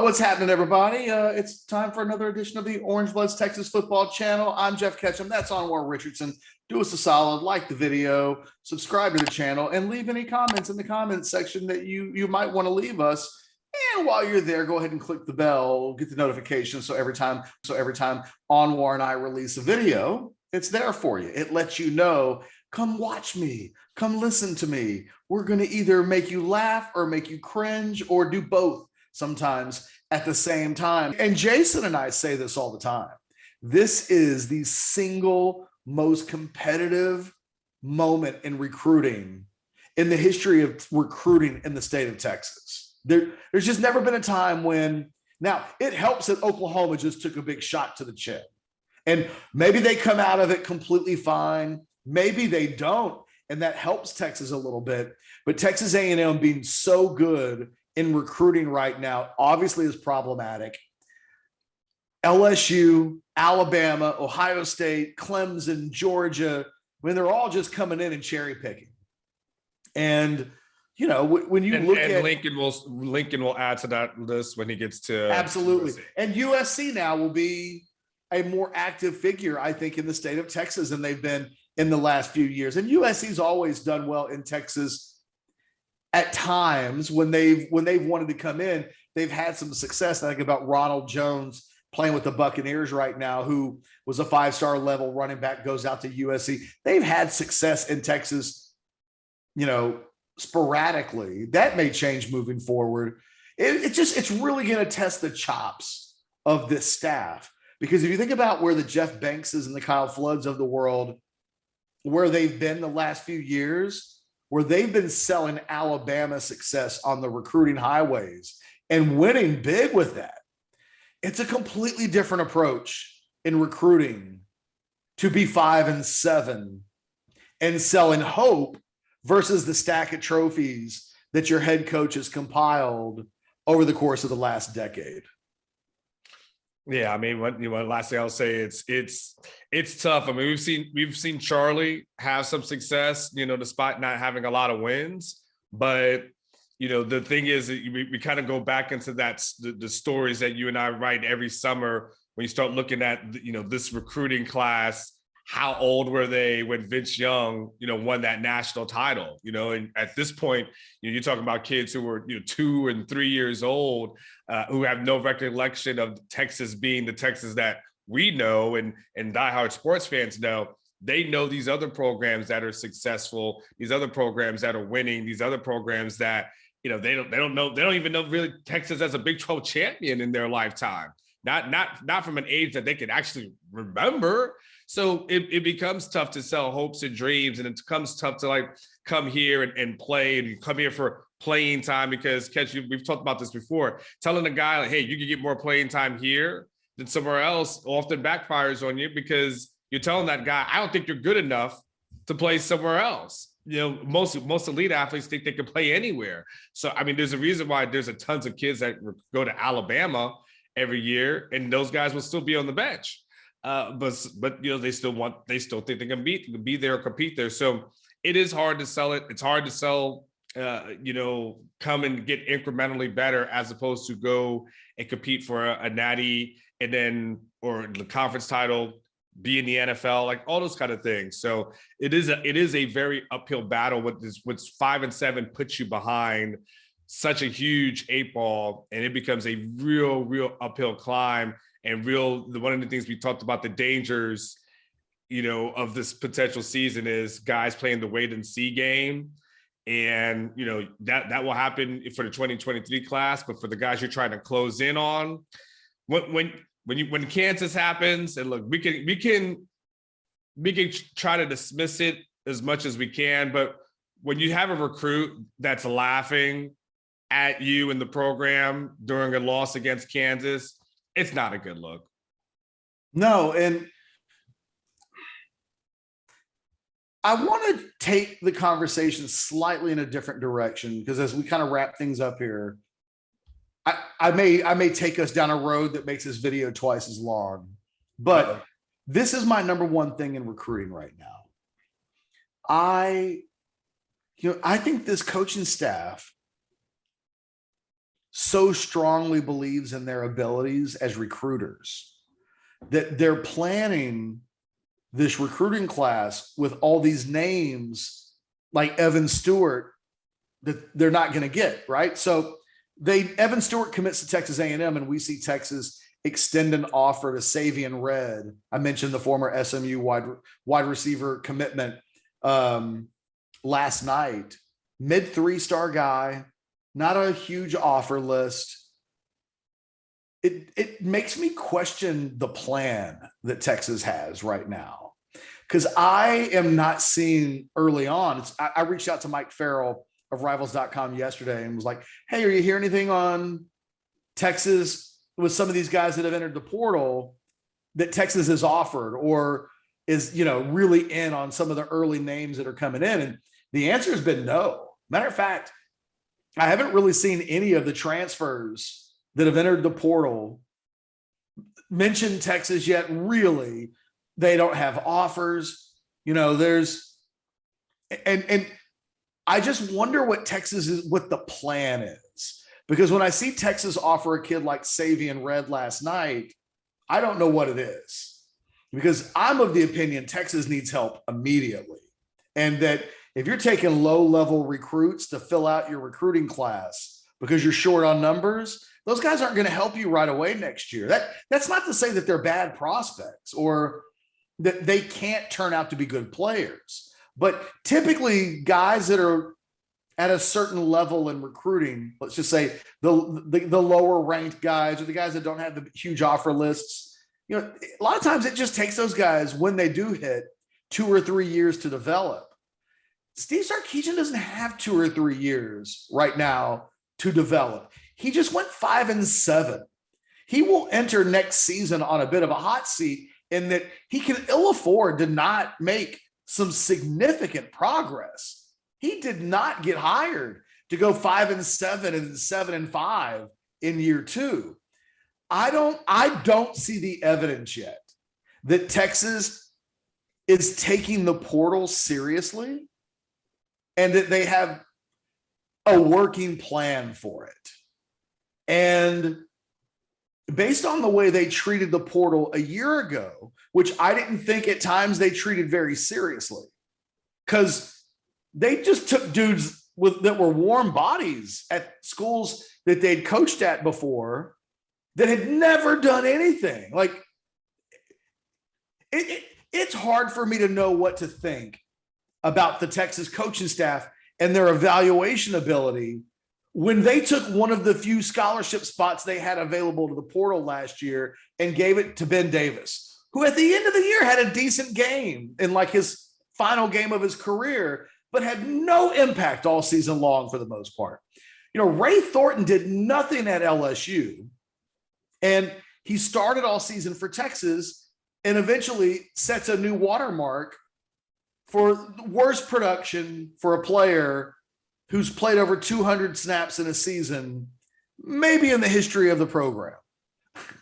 what's happening, everybody? It's time for another edition of the Orange Bloods Texas Football Channel. I'm Geoff Ketchum. That's Anwar Richardson. Do us a solid, like the video, subscribe to the channel, and leave any comments in the comments section that you might want to leave us. And while you're there, go ahead and click the bell, get the notification, so every time Anwar and I release a video, it's there for you. It lets you know, come watch me, come listen to me. We're going to either make you laugh or make you cringe or do both sometimes at the same time. And Jason and I say this all the time. This is the single most competitive moment in recruiting in the history of recruiting in the state of Texas. There's just never been a time when, now it helps that Oklahoma just took a big shot to the chin. And maybe they come out of it completely fine. Maybe they don't. And that helps Texas a little bit. But Texas A&M being so good in recruiting right now obviously is problematic. LSU, Alabama, Ohio State, Clemson, Georgia, they're all just coming in and cherry picking. And you know, when you look at Lincoln will add to that list when he gets to absolutely. USC. And USC now will be a more active figure, I think, in the state of Texas than they've been in the last few years. And USC's always done well in Texas. At times when they've wanted to come in, they've had some success. I think about Ronald Jones playing with the Buccaneers right now, who was a 5-star level running back, goes out to USC. They've had success in Texas, you know, sporadically. That may change moving forward. It's really going to test the chops of this staff, because if you think about where the Jeff Bankses and the Kyle Floods of the world, where they've been the last few years, where they've been selling Alabama success on the recruiting highways and winning big with that. It's a completely different approach in recruiting to be 5-7 and selling hope versus the stack of trophies that your head coach has compiled over the course of the last decade. Yeah, I mean, last thing I'll say, it's tough. I mean, we've seen Charlie have some success, you know, despite not having a lot of wins. But you know, the thing is, we kind of go back into the stories that you and I write every summer when you start looking at, you know, this recruiting class. How old were they when Vince Young, you know, won that national title? You know, and at this point, you know, you're talking about kids who were, you know, 2 and 3 years old, who have no recollection of Texas being the Texas that we know and diehard sports fans know. They know these other programs that are successful, these other programs that are winning, these other programs that, you know, they don't even know really Texas as a Big 12 champion in their lifetime. Not from an age that they can actually remember. So it becomes tough to sell hopes and dreams, and it becomes tough to like come here and play and come here for playing time, because Ketch, we've talked about this before. Telling a guy like, hey, you can get more playing time here than somewhere else often backfires on you, because you're telling that guy, I don't think you're good enough to play somewhere else. You know, most elite athletes think they can play anywhere. So I mean, there's a reason why there's a tons of kids that go to Alabama every year, and those guys will still be on the bench. But you know, they still think they can be there or compete there. So it is hard to sell it. It's hard to sell, you know, come and get incrementally better as opposed to go and compete for a natty and then, or the conference title, be in the NFL, like all those kind of things. So it is a very uphill battle. What's 5-7 puts you behind such a huge 8 ball, and it becomes a real uphill climb. And one of the things we talked about, the dangers, you know, of this potential season is guys playing the wait and see game. And, you know, that will happen for the 2023 class, but for the guys you're trying to close in on, when Kansas happens, and look, we can try to dismiss it as much as we can, but when you have a recruit that's laughing at you in the program during a loss against Kansas, it's not a good look. No, and I want to take the conversation slightly in a different direction, because as we kind of wrap things up here, I may take us down a road that makes this video twice as long, but this is my number one thing in recruiting right now. I think this coaching staff so strongly believes in their abilities as recruiters that they're planning this recruiting class with all these names like Evan Stewart that they're not going to get, right? So Evan Stewart commits to Texas A&M, and we see Texas extend an offer to Savion Red. I mentioned the former SMU wide receiver commitment last night. Mid 3-star guy, not a huge offer list. It makes me question the plan that Texas has right now, because I am not seeing early on. I reached out to Mike Farrell of Rivals.com yesterday and was like, hey, are you hearing anything on Texas with some of these guys that have entered the portal that Texas has offered, or is, really in on some of the early names that are coming in? And the answer has been no. Matter of fact, I haven't really seen any of the transfers that have entered the portal mention Texas yet. Really, they don't have offers. There's, and I just wonder what the plan is. Because when I see Texas offer a kid like Savion Red last night, I don't know what it is. Because I'm of the opinion Texas needs help immediately. And that if you're taking low-level recruits to fill out your recruiting class because you're short on numbers, those guys aren't going to help you right away next year. That's not to say that they're bad prospects or that they can't turn out to be good players. But typically, guys that are at a certain level in recruiting, let's just say the lower ranked guys or the guys that don't have the huge offer lists, a lot of times it just takes those guys, when they do hit, 2 or 3 years to develop. Steve Sarkisian doesn't have 2 or 3 years right now to develop. He just went 5-7. He will enter next season on a bit of a hot seat in that he can ill afford to not make some significant progress. He did not get hired to go 5-7 and 7-5 in year 2. I don't see the evidence yet that Texas is taking the portal seriously and that they have a working plan for it. And based on the way they treated the portal a year ago, which I didn't think at times they treated very seriously, because they just took dudes that were warm bodies at schools that they'd coached at before that had never done anything. Like, it's hard for me to know what to think about the Texas coaching staff and their evaluation ability when they took one of the few scholarship spots they had available to the portal last year and gave it to Ben Davis, who at the end of the year had a decent game in like his final game of his career, but had no impact all season long for the most part. Ray Thornton did nothing at LSU, and he started all season for Texas and eventually sets a new watermark for worst production for a player who's played over 200 snaps in a season, maybe in the history of the program.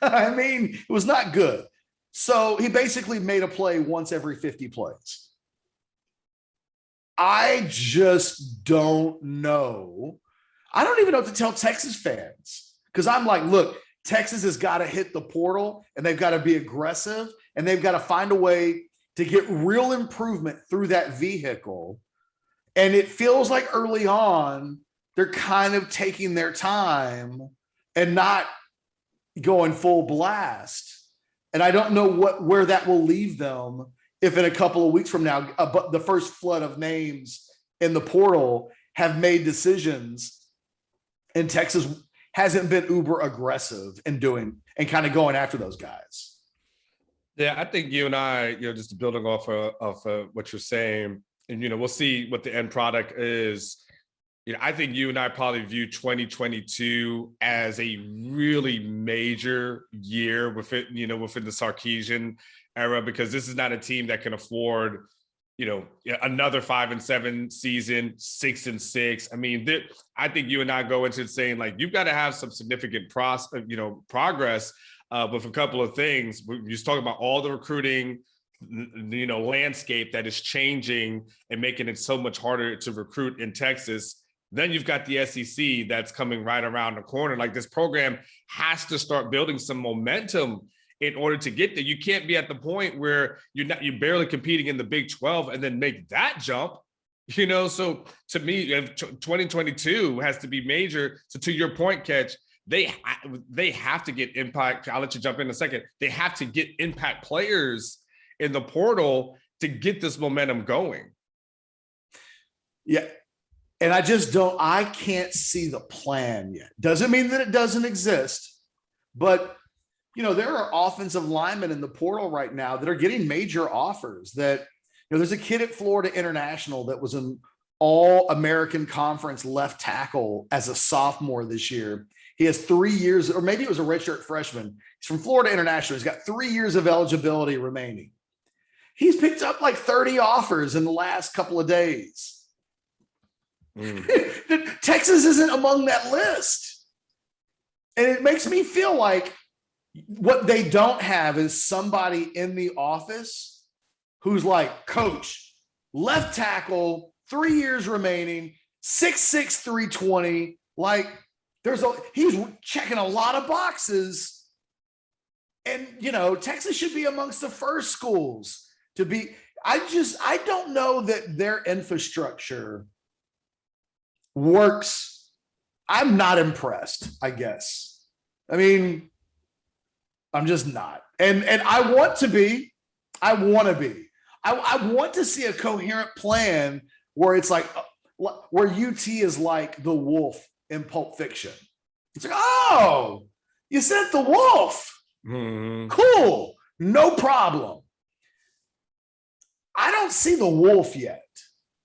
I mean, it was not good. So he basically made a play once every 50 plays. I just don't know. I don't even know what to tell Texas fans, because I'm like, look, Texas has got to hit the portal and they've got to be aggressive and they've got to find a way to get real improvement through that vehicle. And it feels like early on, they're kind of taking their time and not going full blast. And I don't know where that will leave them if in a couple of weeks from now, the first flood of names in the portal have made decisions and Texas hasn't been uber aggressive in doing and kind of going after those guys. Yeah, I think you and I, just building off of what you're saying, and, we'll see what the end product is. I think you and I probably view 2022 as a really major year within the Sarkisian era, because this is not a team that can afford, another 5-7 season, 6-6. I mean, I think you and I go into it saying, like, you've got to have some significant progress with a couple of things. We're just talking about all the recruiting, landscape that is changing and making it so much harder to recruit in Texas. Then you've got the SEC that's coming right around the corner. Like, this program has to start building some momentum in order to get there. You can't be at the point where you're barely competing in the Big 12 and then make that jump. So to me, 2022 has to be major. So to your point, Ketch, they have to get impact. I'll let you jump in a second. They have to get impact players in the portal to get this momentum going. Yeah. And I can't see the plan yet. Doesn't mean that it doesn't exist, but there are offensive linemen in the portal right now that are getting major offers. That, there's a kid at Florida International that was an All-American Conference left tackle as a sophomore this year. He has 3 years, or maybe it was a redshirt freshman. He's from Florida International. He's got 3 years of eligibility remaining. He's picked up like 30 offers in the last couple of days. Texas isn't among that list. And it makes me feel like what they don't have is somebody in the office who's like, coach, left tackle, 3 years remaining, 6'6", 320. Like, he's checking a lot of boxes. And, Texas should be amongst the first schools to be. I don't know that their infrastructure works. I'm not impressed, I guess. I mean, I'm just not. And I want to be. I want to see a coherent plan where it's like, where UT is like the wolf in Pulp Fiction. It's like, oh, you sent the wolf. Mm-hmm. Cool. No problem. I don't see the wolf yet.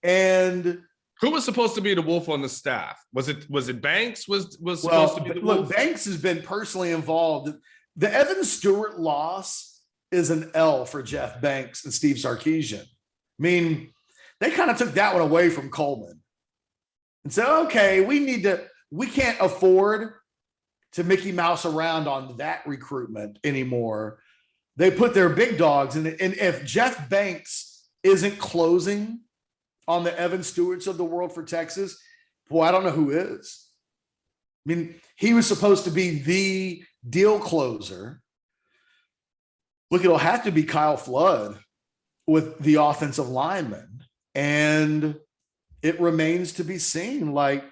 And who was supposed to be the wolf on the staff? Was it Banks? Was supposed to be the wolf? Look, Banks has been personally involved. The Evan Stewart loss is an L for Jeff Banks and Steve Sarkisian. I mean, they kind of took that one away from Coleman and said, okay, we can't afford to Mickey Mouse around on that recruitment anymore. They put their big dogs in it. And if Jeff Banks isn't closing on the Evan Stewarts of the world for Texas, boy, I don't know who is. I mean, he was supposed to be the deal closer. Look, it'll have to be Kyle Flood with the offensive lineman. And it remains to be seen, like,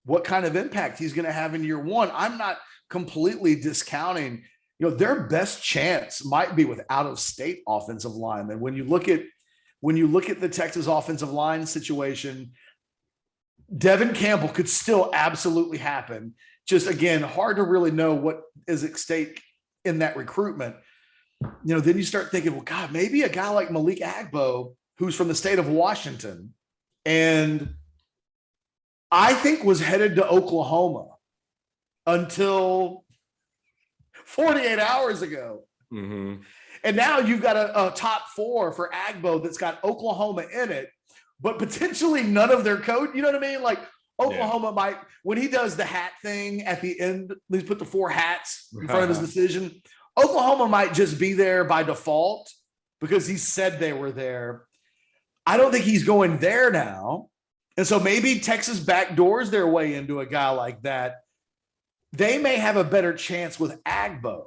what kind of impact he's going to have in year one. I'm not completely discounting, their best chance might be with out-of-state offensive linemen. When you look at the Texas offensive line situation, Devin Campbell could still absolutely happen. Just, again, hard to really know what is at stake in that recruitment. Then you start thinking, well, God, maybe a guy like Malik Agbo, who's from the state of Washington, and I think was headed to Oklahoma until 48 hours ago. Mm-hmm. And now you've got a top four for Agbo that's got Oklahoma in it, but potentially none of their code. You know what I mean? Like, Oklahoma might, when he does the hat thing at the end, he's put the 4 hats in front of his decision. Oklahoma might just be there by default because he said they were there. I don't think he's going there now. And so maybe Texas backdoors their way into a guy like that. They may have a better chance with Agbo.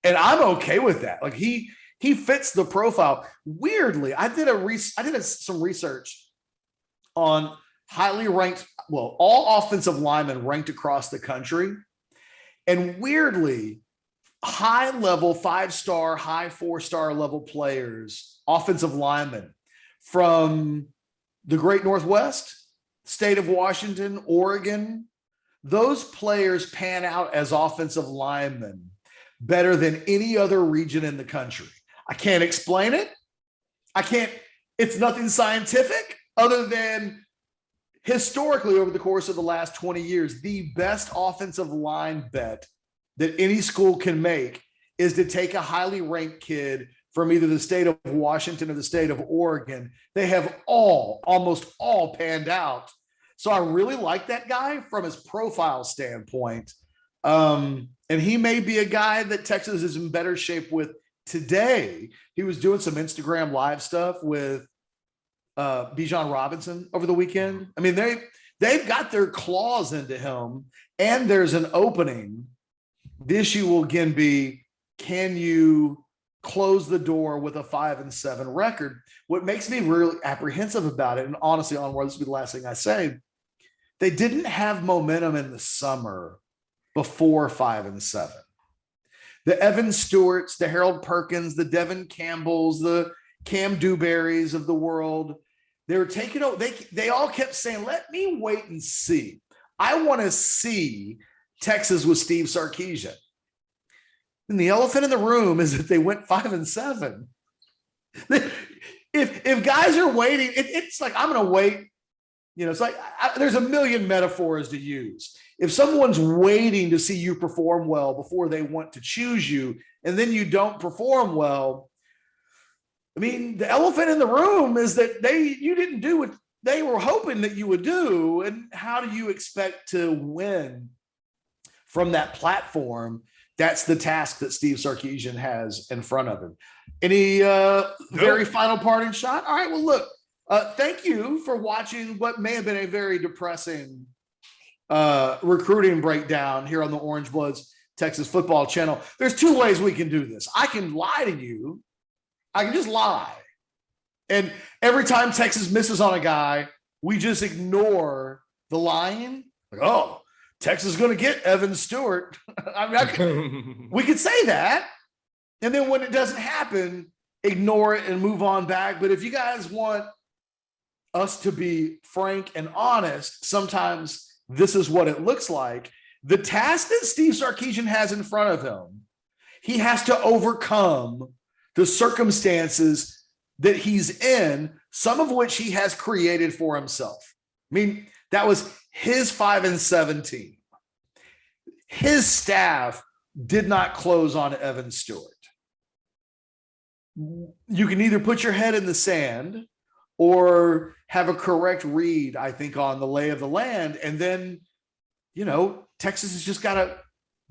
And I'm okay with that. Like, he fits the profile. Weirdly, I did some research on highly ranked, all offensive linemen ranked across the country. And weirdly, high-level 5-star, high 4-star level players, offensive linemen from the Great Northwest, state of Washington, Oregon, those players pan out as offensive linemen better than any other region in the country. I can't explain it. It's nothing scientific other than historically over the course of the last 20 years, the best offensive line bet that any school can make is to take a highly ranked kid from either the state of Washington or the state of Oregon. They have almost all panned out. So I really like that guy from his profile standpoint. And he may be a guy that Texas is in better shape with today. He was doing some Instagram live stuff with Bijan Robinson over the weekend. I mean, they've got their claws into him, and there's an opening. The issue will again be, can you close the door with a 5-7 record? What makes me really apprehensive about it, and honestly, Anwar, this will be the last thing I say, they didn't have momentum in the summer before 5-7. The Evan Stewarts, the Harold Perkins, the Devin Campbells, the Cam Dewberrys of the world, they were taking over. They all kept saying, let me wait and see. I want to see Texas with Steve Sarkisian. And the elephant in the room is that they went 5-7. If guys are waiting, it's like, I'm going to wait. You know, it's like there's a million metaphors to use. If someone's waiting to see you perform well before they want to choose you, and then you don't perform well, I mean, the elephant in the room is that you didn't do what they were hoping that you would do. And how do you expect to win from that platform? That's the task that Steve Sarkisian has in front of him. Any very final parting shot? All right, well, look, thank you for watching what may have been a very depressing recruiting breakdown here on the Orange Bloods Texas Football Channel. There's two ways we can do this. I can lie to you. I can just lie. And every time Texas misses on a guy, we just ignore the lying. Like, oh, Texas is going to get Evan Stewart. We could say that. And then when it doesn't happen, ignore it and move on back. But if you guys want us to be frank and honest, sometimes this is what it looks like. The task that Steve Sarkisian has in front of him, he has to overcome the circumstances that he's in, some of which he has created for himself. I mean, that was his 5-7 team. His staff did not close on Evan Stewart. You can either put your head in the sand or have a correct read, I think, on the lay of the land. And then, you know, Texas has just got to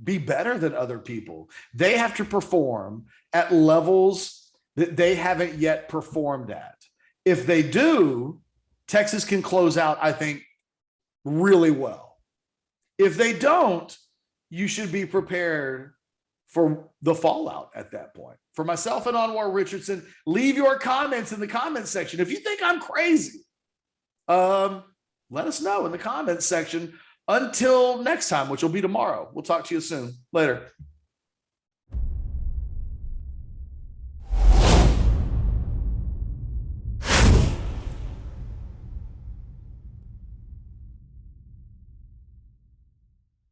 be better than other people. They have to perform at levels that they haven't yet performed at. If they do, Texas can close out, I think, really well. If they don't, you should be prepared for the fallout at that point. For myself and Anwar Richardson, leave your comments in the comments section. If you think I'm crazy, let us know in the comments section. Until next time, which will be tomorrow. We'll talk to you soon. Later.